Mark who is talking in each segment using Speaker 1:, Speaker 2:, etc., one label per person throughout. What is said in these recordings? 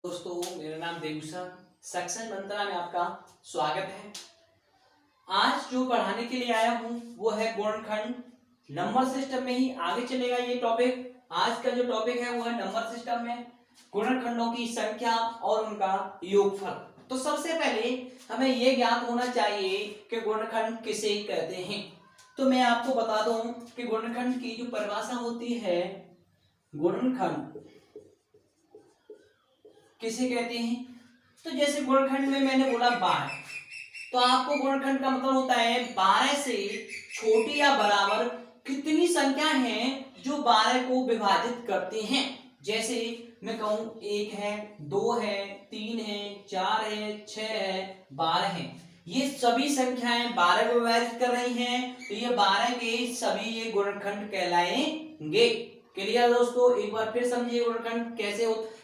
Speaker 1: दोस्तों, मेरा नाम देवूसर सक्सेस मंत्रा में आपका स्वागत है। आज जो पढ़ाने के लिए आया हूँ वो है गुणनखंड। नंबर सिस्टम में ही आगे चलेगा ये टॉपिक। आज का जो टॉपिक है वो है नंबर सिस्टम में गुणनखंडों की संख्या और उनका योगफल। तो सबसे पहले हमें ये ज्ञात होना चाहिए कि गुणनखंड किसे कहते हैं। तो मैं आपको बता दूं कि गुणनखंड की जो परिभाषा होती है, गुणनखंड किसे कहते हैं। तो जैसे गुणनखंड में मैंने बोला 12, तो आपको गुणनखंड का मतलब होता है 12 से छोटी या बराबर कितनी संख्या है जो 12 को विभाजित करते हैं। जैसे मैं कहूं 1 है, 2 है, 3 है, 4 है, 6 है, 12 है। ये सभी संख्याएं 12 को विभाजित कर रही हैं, तो ये 12 के सभी ये गुणनखंड कहलाएंगे। क्लियर दोस्तों, एक बार फिर समझिए गुणनखंड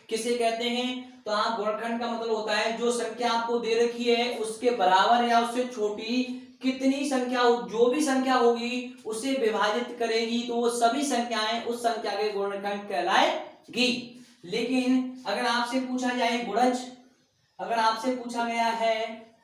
Speaker 1: किसे कहते हैं। तो आप गुणनखंड का मतलब होता है जो संख्या आपको दे रखी है उसके बराबर या उससे छोटी कितनी संख्या, जो भी संख्या होगी उसे विभाजित करेगी, तो वो सभी संख्याएं उस संख्या के गुणनखंड कहलाएगी। लेकिन अगर आपसे पूछा जाए गुणज, अगर आपसे पूछा गया है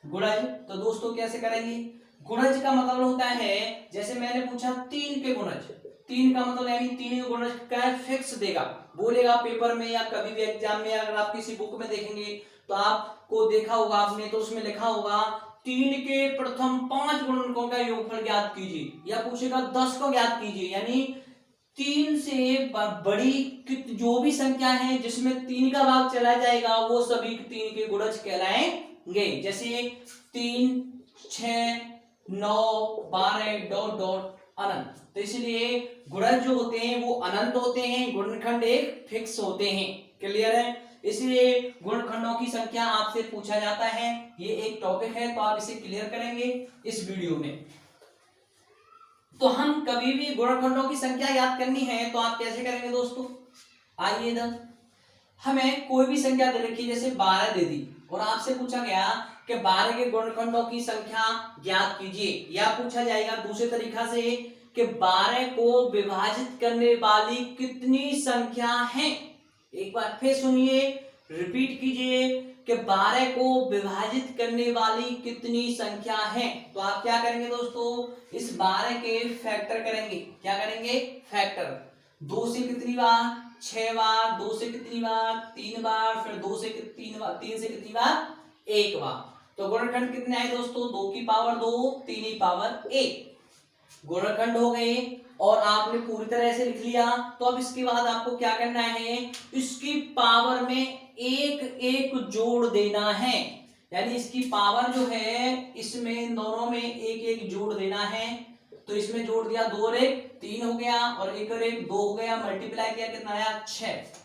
Speaker 1: गुणज, तो दोस्तों कैसे करेंगे। गुणज का मतलब होता है, जैसे मैंने पूछा 3 के गुणज, 3 का मतलब यानी 3 के गुणज का फिक्स देगा, बोलेगा पेपर में या कभी भी एग्जाम में। अगर आप किसी बुक में देखेंगे तो आपको देखा होगा आपने, तो उसमें लिखा होगा 3 के प्रथम 5 गुणनखंडों का योगफल ज्ञात कीजिए, या पूछेगा 10 को ज्ञात कीजिए। यानी 3 से बड़ी जो भी संख्या है जिसमें 3 का भाग चला जाएगा वो सभी 3 के गुणज कहलाएंगे। जैसे 3, 6, 9, 12 डॉट डॉट अनंत। तो इसलिए गुणज जो होते हैं वो अनंत होते हैं, गुणनखंड एक फिक्स होते हैं। क्लियर है। इसलिए गुणनखंडों की संख्या आपसे पूछा जाता है, ये एक टॉपिक है, तो आप इसे क्लियर करेंगे इस वीडियो में। तो हम कभी भी गुणनखंडों की संख्या याद करनी है तो आप कैसे करेंगे दोस्तों। आइए इधर, हमें कोई भी संख्या दे रखी, जैसे 12 दे दी और आपसे पूछा गया कि 12 के गुणनखंडों की संख्या ज्ञात कीजिए, या पूछा जाएगा दूसरे तरीका से कि 12 को विभाजित करने वाली कितनी संख्या है। एक बार फिर सुनिए, रिपीट कीजिए कि 12 को विभाजित करने वाली कितनी संख्या है। तो आप क्या करेंगे दोस्तों, इस 12 के फैक्टर करेंगे। क्या करेंगे, फैक्टर। 2 से कितनी बार, 6 बार, 2 से कितनी बार, 3 बार, फिर 2 से 3 बार, 3 से कितनी बार, 1 बार। तो गुणनखंड कितने आए दोस्तों, 2 की पावर 2, 3 की पावर 1 गुणनखंड हो गए। और आपने पूरी तरह से लिख लिया। तो अब इसके बाद आपको क्या करना है, इसकी पावर में एक एक जोड़ देना है। यानी इसकी पावर जो है इसमें दोनों में एक एक जोड़ देना है। तो इसमें जोड़ दिया, 2 और 1 3 हो गया, और 1 और 1 2 हो गया, मल्टीप्लाई किया कितना आया, 6।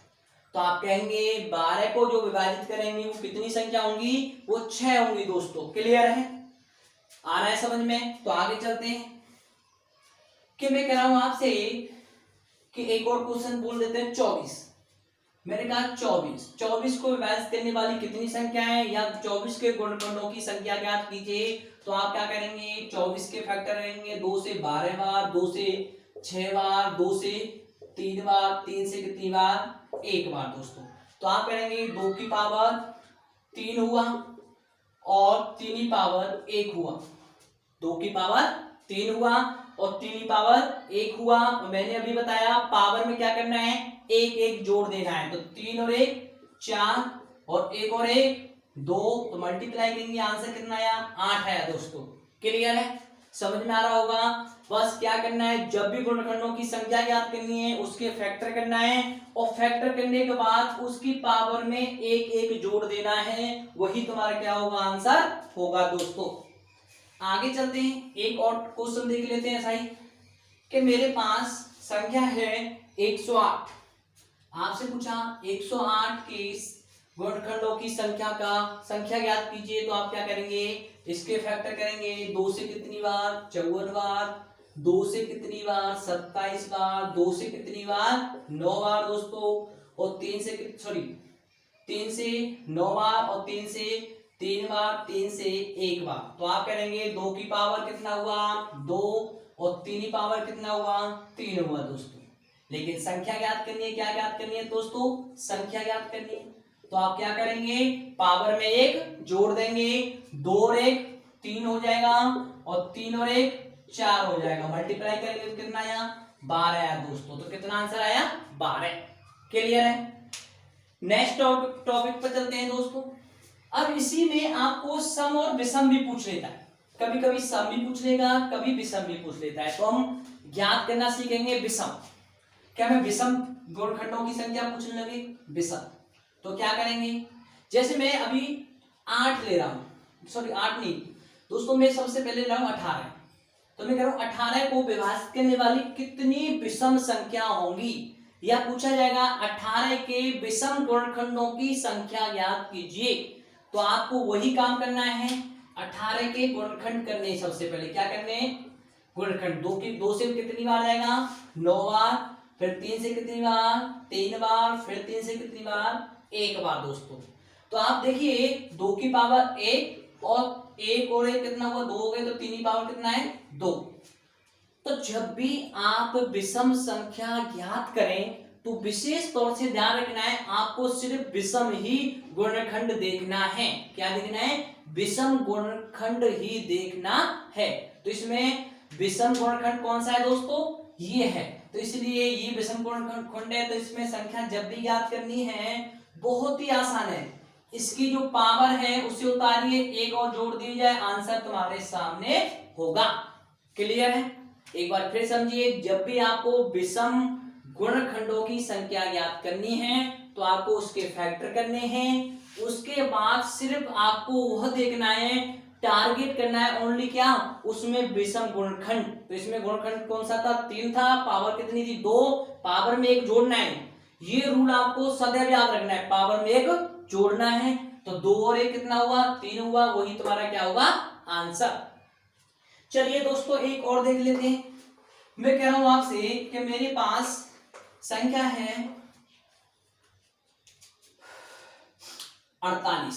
Speaker 1: तो आप कहेंगे 12 को जो विभाजित करेंगे वो कितनी संख्या होंगी, वो 6 होंगी दोस्तों। क्लियर है, आ रहा है समझ में। तो आगे चलते हैं कि मैं कह रहा हूं आपसे कि एक और क्वेश्चन बोल देते हैं 24। मैंने कहा 24 को विभाजित करने वाली कितनी संख्या है, या 24 के गुणनखंडों की संख्या ज्ञात कीजिए। तो आप क्या करेंगे, 24 के फैक्टर करेंगे, 2 से 12 बार, 2 से 6 बार, 2 से 3 बार, 3 से कितनी बार, 1 बार दोस्तों। तो आप करेंगे 2 की पावर 3 हुआ और 3 की पावर 1 हुआ, 2 की पावर 3 हुआ और 3 की पावर 1 हुआ। और मैंने अभी बताया पावर में क्या करना है, एक एक जोड़ देना है। तो 3 और 1 4, और 1 और 1 2, तो मल्टीप्लाई करेंगे, आंसर कितना आया, 8 आया दोस्तों। क्लियर है, समझ में आ रहा होगा। बस क्या करना है, जब भी गुणनखंडों की संख्या ज्ञात करनी है उसके फैक्टर करना है, और फैक्टर करने के बाद उसकी पावर में एक एक जोड़ देना है, वही तुम्हारा क्या होगा, आंसर होगा दोस्तों। आगे चलते हैं, एक और क्वेश्चन देख लेते हैं ऐसा ही कि मेरे पास संख्या है 108। आपसे पूछा 108 के गुणनखंडों की संख्या ज्ञात कीजिए। तो आप क्या करेंगे, इसके फैक्टर करेंगे, 2 से कितनी बार, 54 बार, 2 से कितनी बार, 27 बार, 2 से कितनी बार, 9 बार दोस्तों, और 3 से 9 बार, और 3 से 3 बार, 3 से 1 बार। तो आप करेंगे 2 की पावर कितना हुआ, 2, और 3 की पावर कितना हुआ, 3 हुआ दोस्तों। लेकिन संख्या ज्ञात करनी है, क्या ज्ञात करनी है दोस्तों, संख्या ज्ञात करनी है। तो आप क्या करेंगे, पावर में 1 जोड़ देंगे, 2 और 1 3 हो जाएगा, और 3 और 1 4 हो जाएगा, मल्टीप्लाई करेंगे तो कितना आया, 12 आया दोस्तों। तो कितना आंसर आया, 12। क्लियर है। नेक्स्ट टॉपिक पर चलते हैं दोस्तों। अब इसी में आपको सम और विषम भी पूछ लेता है, कभी कभी सम भी पूछ लेगा, कभी विषम भी पूछ लेता है। तो हम ज्ञात करना सीखेंगे विषम। क्या मैं विषम गुणनखंडों की संख्या पूछने लगे, विषम, तो क्या करेंगे, जैसे मैं अभी 8 ले रहा हूं, सॉरी 8 नहीं दोस्तों, मैं सबसे पहले ले रहा हूं 18। तो मैं कह रहा हूं 18 को विभाजित करने वाली कितनी विषम संख्या होंगी, या पूछा जाएगा 18 के विषम गुणनखंडों की संख्या ज्ञात कीजिए। तो आपको वही काम करना है, 18 के गुणनखंड करने। सबसे पहले क्या करने, गुणनखंड। 2 से कितनी बार जाएगा, 9 बार, फिर 3 से कितनी बार, 3 बार, फिर 3 से कितनी बार, 1 बार दोस्तों। तो आप देखिए 2 की पावर 1 और 1 और 1 कितना हुआ, 2 हो गए, तो 3 की पावर कितना है, 2। तो जब भी आप विषम संख्या ज्ञात करें तो विशेष तौर से ध्यान रखना है, आपको सिर्फ विषम ही गुणनखंड देखना है। क्या देखना है, विषम गुणनखंड ही देखना है। तो इसमें विषम गुणनखंड कौन सा है दोस्तों, ये है। तो इसलिए ये विषम गुणनखंड है, तो इसमें संख्या जब भी ज्ञात करनी है बहुत ही आसान है। इसकी जो पावर है उसे उतारिए, 1 और जोड़ दी जाए, आंसर तुम्हारे सामने होगा। क्लियर है। एक बार फिर समझिए, जब भी आपको विषम गुणनखंडों की संख्या ज्ञात करनी है तो आपको उसके फैक्टर करने हैं, उसके बाद सिर्फ आपको वह देखना है, टारगेट करना है ओनली क्या, उसमें विषम गुणनखंड। तो इसमें गुणनखंड कौन सा था, 3 था, पावर कितनी थी, 2, पावर में 1 जोड़ना है। ये रूल आपको सदैव याद रखना है, पावर में 1 जोड़ना है। तो 2 और 1 कितना हुआ, 3 हुआ, वही तुम्हारा क्या होगा, आंसर। चलिए दोस्तों एक और देख लेते हैं। मैं कह रहा हूं आपसे कि मेरे पास संख्या है 48।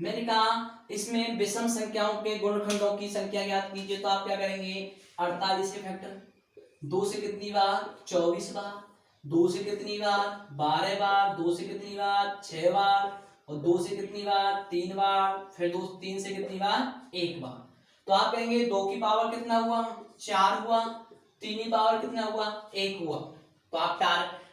Speaker 1: मैंने कहा इसमें विषम संख्याओं के गुणनखंडों की संख्या ज्ञात कीजिए। तो आप क्या करेंगे, 48 के फैक्टर, 2 से कितनी बार, 24 बार, 2 से कितनी बार, 12 बार, 2 से कितनी बार, 6 बार, और 2 से कितनी बार, 3 बार, फिर 3 से कितनी बार, 1 बार। तो आप कहेंगे 2 की पावर कितना हुआ, 4 हुआ, 3 की पावर कितना हुआ, 1 हुआ। तो आप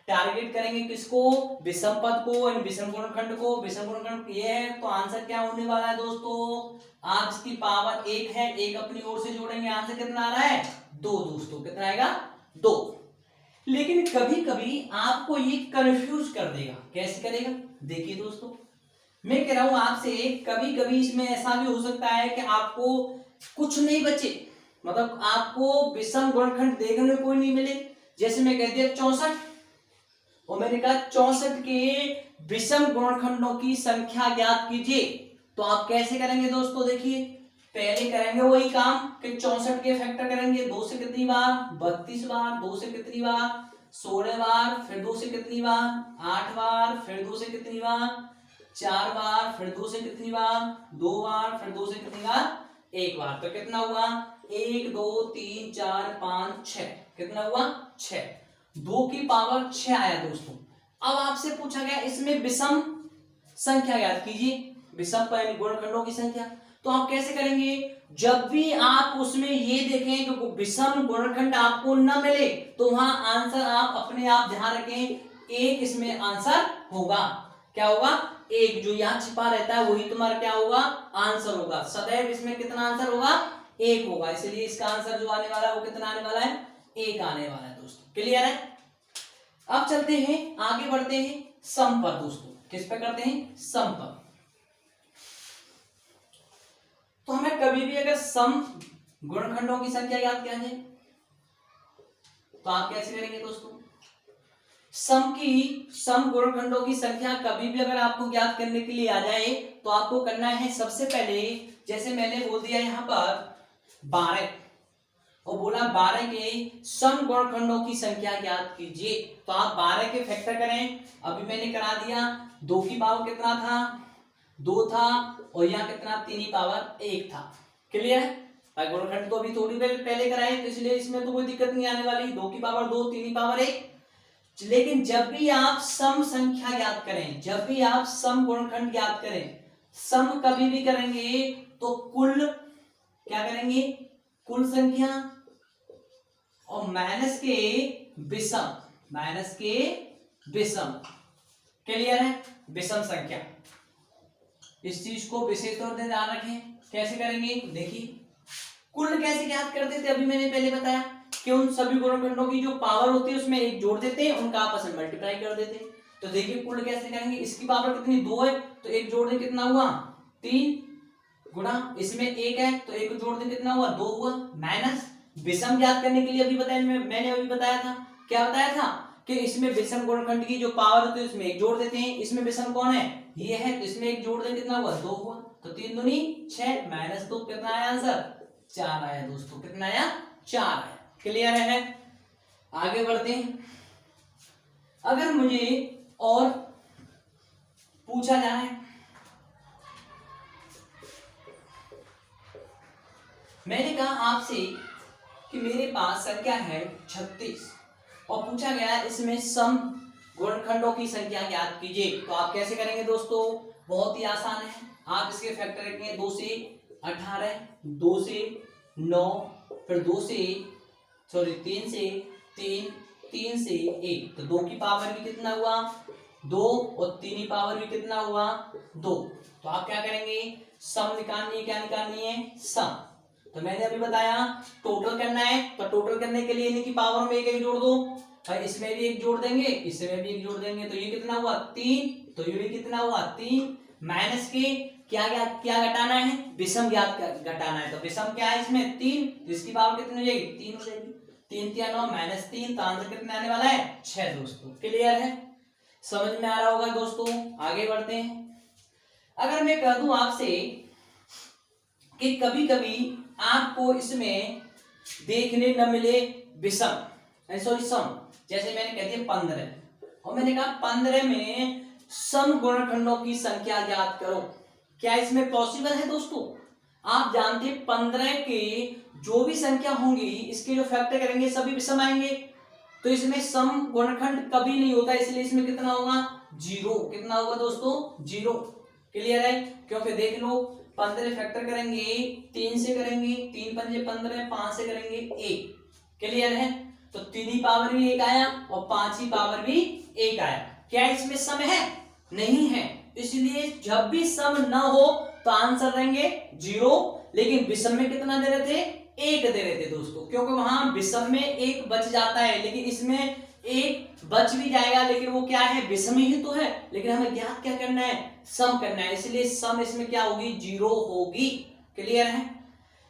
Speaker 1: टारगेट करेंगे किसको, विषम पद को, विषम गुणनखंड को। विषम गुणनखंड ये है, तो आंसर क्या होने वाला है दोस्तों, आप इसकी पावर 1 है, 1 अपनी ओर से जोड़ेंगे, आंसर कितना आ रहा है, 2 दोस्तों। कितना आएगा, 2। लेकिन कभी कभी आपको ये कंफ्यूज कर देगा। कैसे करेगा, देखिए दोस्तों, मैं कह रहा हूं आपसे, कभी कभी इसमें ऐसा भी हो सकता है कि आपको कुछ नहीं बचे, मतलब आपको विषम गुणनखंड देखने को नहीं मिले। जैसे मैं कह दिया 64, और मैंने कहा 64 के विषम गुणनखंडों की संख्या ज्ञात कीजिए। तो आप कैसे करेंगे दोस्तों, देखिए पहले करेंगे वही काम कि 64 के फैक्टर करेंगे, 2 से कितनी बार, 32 बार, 2 से कितनी बार, 16 बार, फिर 2 से कितनी बार, 8 बार, फिर 2 से कितनी बार, 4 बार, फिर 2 से कितनी बार, 2 बार, फिर 2 से कितनी बार, 1 बार। तो कितना हुआ, 1 2 3 4 5 6, कितना हुआ, 6। 2 की पावर 6 आया दोस्तों। अब आपसे पूछा गया इसमें विषम संख्या ज्ञात कीजिए, विषम गुणनखंडों की संख्या। तो आप कैसे करेंगे, जब भी आप उसमें ये देखें कि विषम गुणनखंड आपको न मिले तो वहां आंसर आप अपने आप ध्यान रखें, 1 इसमें आंसर होगा। क्या होगा, 1 जो यहाँ छिपा रहता है वही तुम्हारा क्या होगा, आंसर होगा। सदैव इसमें कितना आंसर होगा, 1 होगा। इसलिए इसका आंसर जो आने वाला है वो कितना आने वाला है, 1 आने वाला है दोस्तों। क्लियर है। अब चलते हैं, आगे बढ़ते हैं सम पर दोस्तों। किस पे करते हैं, सम पर। तो हमें कभी भी अगर सम गुणनखंडों की संख्या ज्ञात किया जाए तो आप कैसे करेंगे दोस्तों, सम गुणनखंडों की संख्या कभी भी अगर आपको ज्ञात करने के लिए आ जाए तो आपको करना है, सबसे पहले जैसे मैंने बोल दिया यहां पर 12 और बोला 12 के सम गुणनखंडों की संख्या ज्ञात कीजिए। तो आप 12 के फैक्टर करें, अभी मैंने करा दिया। 2 की पावर कितना था, 2 था, और यहाँ कितना, 3 की पावर 1 था। क्लियर है। गुणनखंड तो अभी थोड़ी देर पहले कराए, तो इसलिए इसमें तो कोई दिक्कत नहीं आने वाली। 2 की पावर 2, 3 की पावर 1, लेकिन जब भी आप सम संख्या ज्ञात करें, जब भी आप सम गुणनखंड ज्ञात करें, सम कभी भी करेंगे तो कुल क्या करेंगे, कुल संख्या और माइनस के विषम, माइनस के विषम। क्लियर है? विषम संख्या, इस चीज को विशेष तौर से ध्यान रखें। कैसे करेंगे देखिए, कुल कैसे ज्ञात करते थे, अभी मैंने पहले बताया कि उन सभी गुणनखंडों की जो पावर होती है उसमें एक जोड़ देते हैं, उनका आपस में मल्टीप्लाई कर देते हैं। तो देखिए कुल कैसे करेंगे, इसकी पावर कितनी 2 है तो एक जोड़ दें कितना हुआ 3, गुणा इसमें 1 है तो एक जोड़ दें कितना हुआ 2 हुआ, माइनस विषम ज्ञात करने के लिए अभी बताया, मैंने अभी बताया था, क्या बताया था कि इसमें विषम गुणनखंड की जो पावर होती है उसमें एक जोड़ देते हैं। इसमें विषम कौन है, ये है, तो इसमें एक जोड़ दें कितना हुआ 2 हुआ, तो 3 दूनी 6 माइनस 2 कितना आया आंसर 4 आया दोस्तों, कितना आया 4 आया। क्लियर है? आगे बढ़ते हैं। अगर मुझे और पूछा जाए, मैंने कहा आपसे कि मेरे पास संख्या है 36 और पूछा गया इसमें सम गुणनखंडों की संख्या ज्ञात कीजिए, तो आप कैसे करेंगे दोस्तों, बहुत ही आसान है। आप इसके फैक्टर रखेंगे 2 से 18, 2 से 9, फिर 2 से 3 से 3, 3 से 1, तो 2 की पावर भी कितना हुआ 2 और 3 की पावर भी कितना हुआ 2। तो आप क्या करेंगे, सम निकालनी है, क्या निकालनी है सम। तो मैंने अभी बताया टोटल करना है, तो टोटल करने के लिए इनकी पावर में एक एक जोड़ दो, भाई इसमें भी एक जोड़ देंगे, इसमें भी एक जोड़ देंगे, तो ये कितना हुआ 3, तो ये भी कितना हुआ 3, माइनस के क्या घटाना है, विषम ज्ञात घटाना है, तो विषम क्या है इसमें 3, तो इसकी पावर कितनी हो जाएगी 3 हो जाएगी, 3 3 9 माइनस 3, तो आंसर कितना आने वाला है 6 दोस्तों। क्लियर है? समझ में आ रहा होगा दोस्तों। आगे बढ़ते हैं। अगर मैं कह दूं आपसे कि कभी कभी आपको इसमें देखने न मिले विषम, सॉरी सम, जैसे मैंने कह दिया 15 और मैंने कहा 15 में सम गुणनखंडों की संख्या ज्ञात करो, क्या इसमें पॉसिबल है दोस्तों? आप जानते हैं 15 के जो भी संख्या होंगी इसके जो फैक्टर करेंगे सभी विषम आएंगे, तो इसमें सम गुणनखंड कभी नहीं होता, इसलिए इसमें कितना होगा 0, कितना होगा दोस्तों 0। क्लियर है? क्योंकि देख लो 15 फैक्टर करेंगे 3 से करेंगे, 3 पंजे 15, 5 से करेंगे 1। क्लियर है? तो 3 ही पावर भी 1 आया और 5 ही पावर भी 1 आया। क्या इसमें सम है? नहीं है, इसलिए जब भी सम न हो तो आंसर देंगे 0, लेकिन विषम में कितना दे रहे थे 1 दे रहे थे दोस्तों, क्योंकि वहां विषम में 1 बच जाता है, लेकिन इसमें 1 बच भी जाएगा, लेकिन वो क्या है विषम ही तो है, लेकिन हमें ज्ञात क्या करना है सम करना है, इसलिए सम इसमें क्या होगी 0 होगी। क्लियर है?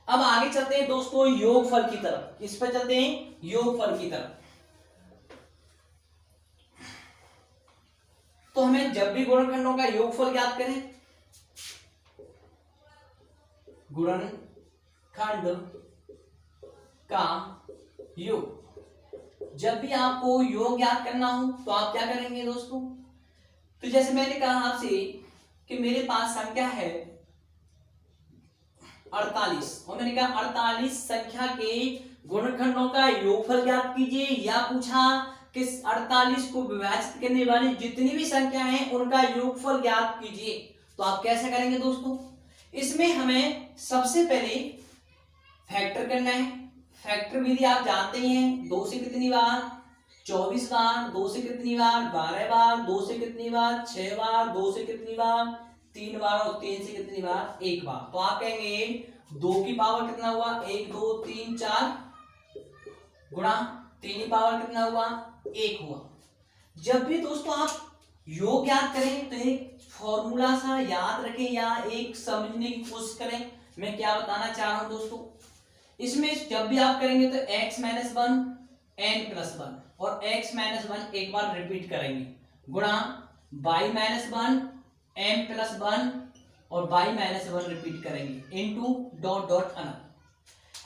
Speaker 1: अब आगे चलते हैं दोस्तों योगफल की तरफ, इस पर चलते हैं योगफल की तरफ। तो हमें जब भी गुणनखंडों का योगफल ज्ञात करें, गुणनखंड का योग, जब भी आपको योग ज्ञात करना हो तो आप क्या करेंगे दोस्तों, तो जैसे मैंने कहा आपसे कि मेरे पास संख्या है 48 और मैंने कहा 48 संख्या के गुणनखंडों का योगफल ज्ञात कीजिए, या पूछा कि 48 को विभाजित करने वाली जितनी भी संख्या हैं उनका योगफल ज्ञात कीजिए। तो आप कैसे करेंगे दोस्तों, इसमें हमें सबसे पहले फैक्टर करना है। फैक्टर विधि आप जानते ही हैं, 2 से कितनी बार 24 बार, 2 से कितनी बार 12 बार, 2 से कितनी बार 6 बार, 2 से कितनी बार 3 बार और 3 से कितनी बार 1 बार। तो आप कहेंगे 2 की पावर कितना हुआ 1 2 3 4 गुणा 3 की पावर कितना हुआ 1 हुआ। जब भी दोस्तों आप योग याद करें तो एक फॉर्मूला सा याद रखें या एक समझने की कोशिश करें। मैं क्या बताना चाह रहा हूं दोस्तों, इसमें जब भी आप करेंगे तो x माइनस 1 n प्लस 1 और x माइनस 1 एक बार रिपीट करेंगे, गुणा y माइनस 1 m प्लस 1 और y माइनस 1 रिपीट करेंगे इनटू डॉट डॉट अनंत।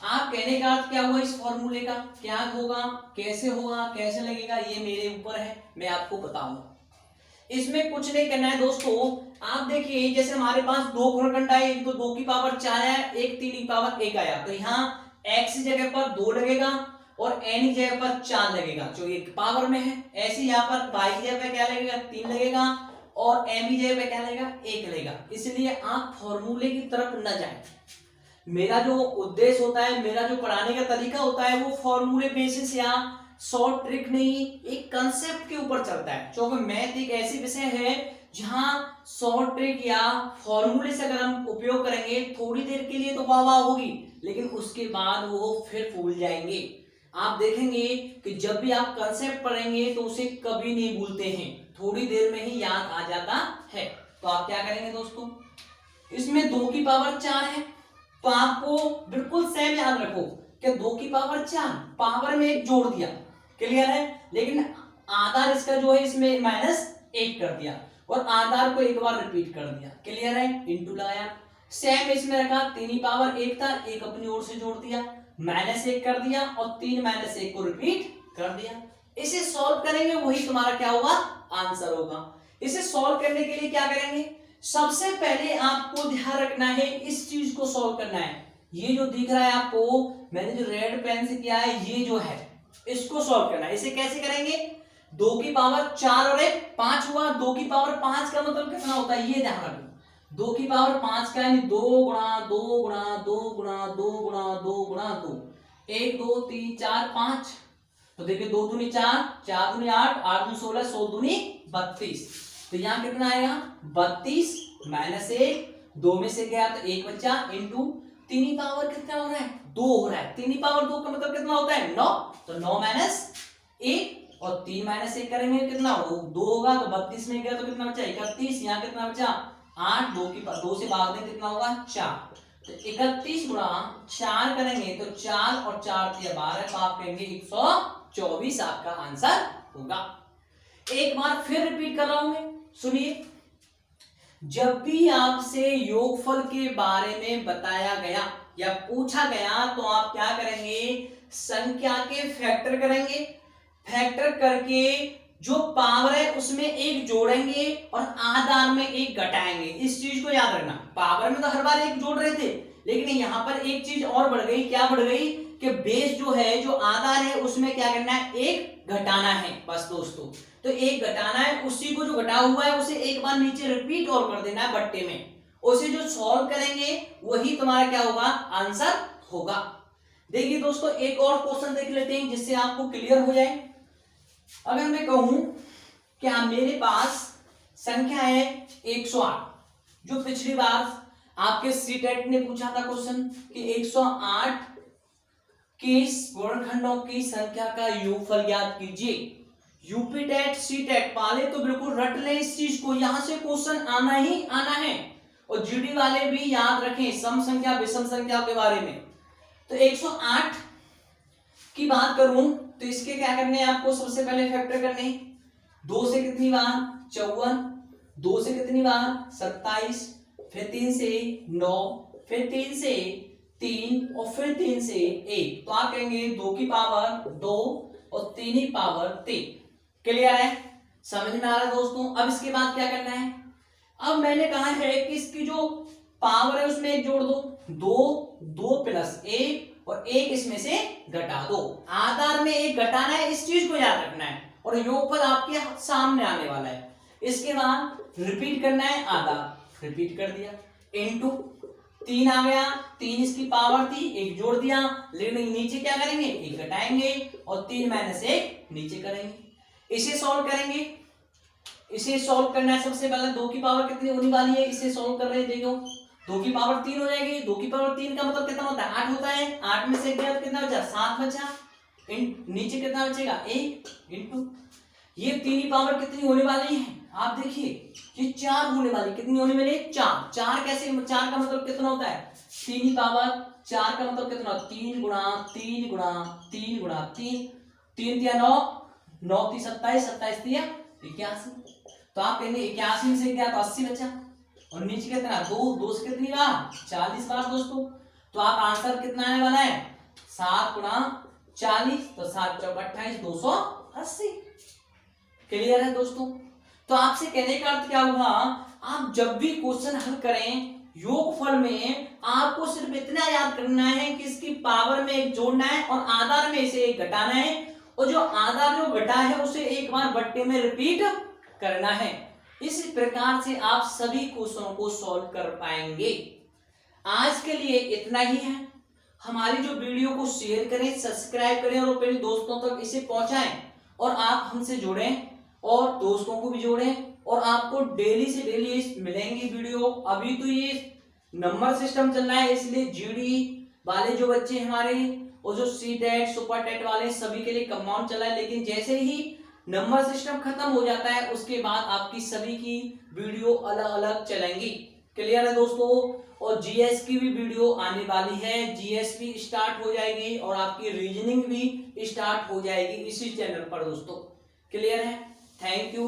Speaker 1: आप कहने का अर्थ क्या हुआ, इस फॉर्मूले का क्या होगा, कैसे लगेगा, ये मेरे ऊपर है, मैं आपको बताऊंगा। इसमें कुछ नहीं करना है दोस्तों। आप देखिए जैसे हमारे पास 2 गुणनखंड आए, एक तो 2 की पावर 4 आया, एक 3 की पावर 1 आया, तो यहाँ x जगह पर 2 लगेगा और n की जगह पर 4 लगेगा जो एक पावर में है। ऐसे यहाँ पर y की जगह पे क्या लगेगा 3 लगेगा और m की जगह पे क्या लगेगा 1 लगेगा। इसलिए आप फॉर्मूले की तरफ न जाएं। मेरा जो उद्देश्य होता है, मेरा जो पढ़ाने का तरीका होता है वो फॉर्मूले बेसिस या शॉर्ट ट्रिक नहीं, एक कंसेप्ट के ऊपर चलता है। क्योंकि मैथ एक ऐसी विषय है जहां शॉर्ट ट्रिक या फॉर्मूले से अगर हम उपयोग करेंगे थोड़ी देर के लिए तो वाह वाह होगी, लेकिन उसके बाद वो फिर भूल जाएंगे। आप देखेंगे कि जब भी आप कंसेप्ट पढ़ेंगे तो उसे कभी नहीं भूलते हैं, थोड़ी देर में ही याद आ जाता है। तो आप क्या करेंगे दोस्तों, इसमें 2 की पावर 4 है तो आपको बिल्कुल सेम याद रखो कि 2 की पावर 4 पावर में 1 जोड़ दिया, क्लियर है, लेकिन आधार इसका जो है इसमें -1 कर दिया और आधार को एक बार रिपीट कर दिया, क्लियर है, इंटू लगाया। सेम इसमें रखा 3 की पावर 1 था, 1 अपनी ओर से जोड़ दिया, -1 कर दिया और 3 -1 को रिपीट कर दिया। इसे सॉल्व करेंगे वही तुम्हारा क्या होगा आंसर होगा। इसे सॉल्व करने के लिए क्या करेंगे, सबसे पहले आपको ध्यान रखना है इस चीज को सॉल्व करना है। ये जो दिख रहा है आपको, मैंने जो रेड पेन से किया है ये जो है इसको सॉल्व करना है। इसे कैसे करेंगे, 2 की पावर 4 और 1 5 हुआ, 2 की पावर 5 का मतलब कितना होता है ये ध्यान रखो। 2 की पावर 5 का यानी 2 गुणा 2 गुणा 2 गुणा 2 गुणा 2 गुणा 2, 1 2 3 4 5, तो देखिए 2 दूनी 4, 4 दूनी 8, 8 दूनी 16, 100 दूनी 32, तो यहाँ कितना आएगा 32 -1, 2 में से गया तो 1 बचा, इंटू 3 की पावर कितना हो रहा है 2 हो रहा है, 3 की पावर 2 का मतलब कितना होता है 9, तो 9 -1 और 3 -1 करेंगे कितना हो 2 होगा, तो 32 में गया तो कितना बचा 31, यहाँ कितना बचा 8, 2 से भाग दें कितना होगा 4, तो 31 गुणा 4 करेंगे तो 4 और 4 दिया 12, तो आप कहेंगे 124 आपका आंसर होगा। एक बार फिर रिपीट कर रहा हूं मैं, सुनिए, जब भी आपसे योगफल के बारे में बताया गया या पूछा गया तो आप क्या करेंगे, संख्या के फैक्टर करेंगे, फैक्टर करके जो पावर है उसमें 1 जोड़ेंगे और आधार में 1 घटाएंगे। इस चीज को याद रखना, पावर में तो हर बार 1 जोड़ रहे थे, लेकिन यहां पर एक चीज और बढ़ गई, क्या बढ़ गई कि बेस जो है जो आधार है उसमें क्या करना है 1 घटाना है बस दोस्तों। तो 1 घटाना है, उसी को जो घटा हुआ है उसे एक बार नीचे रिपीट और कर देना है बट्टे में, उसे जो सॉल्व करेंगे वही तुम्हारा क्या होगा आंसर होगा। देखिए दोस्तों एक और क्वेश्चन देख लेते हैं जिससे आपको क्लियर हो जाए। अगर मैं कहूं क्या मेरे पास संख्या है 108, जो पिछली बार आपके सीटेट ने पूछा था क्वेश्चन कि 108 के वर्गखंडों की संख्या का योगफल ज्ञात कीजिए। यूपी टेट सी टेट वाले तो बिल्कुल रट लें इस चीज को, यहां से क्वेश्चन आना ही आना है, और जीडी वाले भी याद रखें सम संख्या विषम संख्या के बारे में। तो 108 की बात करूं तो इसके क्या करने हैं आपको, सबसे पहले फैक्टर करने, 2 से कितनी बार 54, 2 से कितनी बार 27, फिर 3 से 9, फिर 3 से 3 और फिर 3 से 1, तो आप कहेंगे 2 की पावर 2 और 3 की पावर 3। क्लियर है, समझ में आ रहा है दोस्तों। अब इसके बाद क्या करना है, अब मैंने कहा है कि इसकी जो पावर है उसमें 1 जोड़ दो, 2 प्लस 1 और 1 इसमें से घटा दो, आधार में 1 घटाना है, इस चीज को याद रखना है, और योगफल आपके सामने आने वाला है। इसके बाद रिपीट करना है, आधार रिपीट कर दिया, इनटू 3 आ गया, 3 इसकी पावर थी 1 जोड़ दिया, लेकिन नीचे क्या करेंगे 1 घटाएंगे और 3 - 1 नीचे करेंगे। इसे सॉल्व करेंगे, इसे सॉल्व करना है, सबसे पहले 2 की पावर कितनी होने वाली है, इसे सॉल्व कर रहे हैं, देखो 2 की पावर 3 हो जाएगी, 2 की पावर 3 का मतलब कितना होता है 8 होता है, 8 में से गया तो कितना बचा 7 बचा, नीचे कितना बचेगा 1, इंटू ये 3 की पावर कितनी होने वाली है, आप देखिए ये 4 होने वाली, कितनी होने वाली है 4, 4 कैसे, 4 का मतलब कितना होता है 3 की पावर 4 का मतलब कितना 3 गुणा 3 गुणा 3 गुणा 3, 3 तिया 9, 9 ती 27, 27 तिया 81, तो आप कहेंगे 81 में से गया तो 80 बचा, और नीचे कितना 2 से कितनी बार 40 बार दोस्तों, तो आप आंसर कितना आने वाला है 7 गुणा 40, तो 7 चौक 28, 280। क्लियर है दोस्तों। तो आपसे कहने का अर्थ क्या हुआ, आप जब भी क्वेश्चन हल करें योगफल में, आपको सिर्फ इतना याद करना है कि इसकी पावर में एक जोड़ना है और आधार में इसे एक घटाना है, और जो आधार जो घटा है उसे एक बार बट्टे में रिपीट करना है। इस प्रकार से आप सभी क्वेश्चनों को सॉल्व कर पाएंगे। आज के लिए इतना ही है। हमारी जो वीडियो को शेयर करें, सब्सक्राइब करें और अपने दोस्तों तक इसे पहुंचाएं, और आप हमसे जुड़ें और दोस्तों को भी जोड़ें, और आपको डेली से डेली मिलेंगी वीडियो। अभी तो ये नंबर सिस्टम चल रहा है, इसलिए जीडी वाले जो बच्चे हमारे और जो सी टेट सुपर टेट वाले सभी के लिए कंपाउंड चला है, लेकिन जैसे ही नंबर सिस्टम खत्म हो जाता है उसके बाद आपकी सभी की वीडियो अलग अलग चलेंगी। क्लियर है दोस्तों? और जीएस की भी वीडियो आने वाली है, जीएस भी स्टार्ट हो जाएगी और आपकी रीजनिंग भी स्टार्ट हो जाएगी इसी चैनल पर दोस्तों। क्लियर है? Thank you.